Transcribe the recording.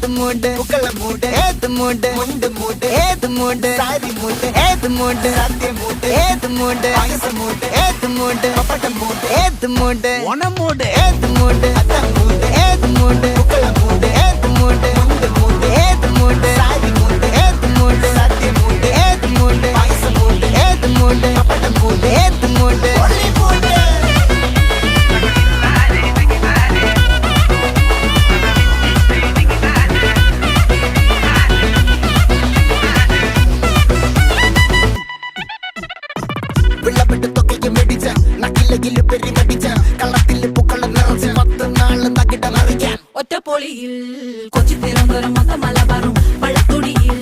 ஏத்து மூடு புக்கல மூடு ஏத்து மூடு முண்டு மூடு ஏத்து மூடு சாரி மூடு ஏத்து மூடு சத்திய மூடு ஏத்து மூடு பாயச மூடு ஏத்து மூடு பப்பட்ட மூடு ஏத்து மூடு ஒன மூடு ஏத்து மூடு அத்த மூடு ஏத்து மூடு புக்கல மூடு ஏத்து மூடு முண்டு மூடு ஏத்து மூடு சாரி மூடு ஏத்து மூடு சத்திய மூடு ஏத்து மூடு பாயச மூடு ஏத்து மூடு பப்பட்ட மூடு ஏத்து மூடு ஒளி மூடு വെള്ളപ്പെട്ട് തൊക്കയ്ക്ക് മെടിച്ച നക്കിലകില് പെരി കടിച്ച കള്ളത്തില് പൂക്കള നിറച്ച് 10 നാള് തകിട മറിക്കാൻ ഒറ്റപ്പൊളിയിൽ കൊച്ചി തിരുവനന്തപുരം മൊത്തം മലബാറും വള്ളത്തുടിയിൽ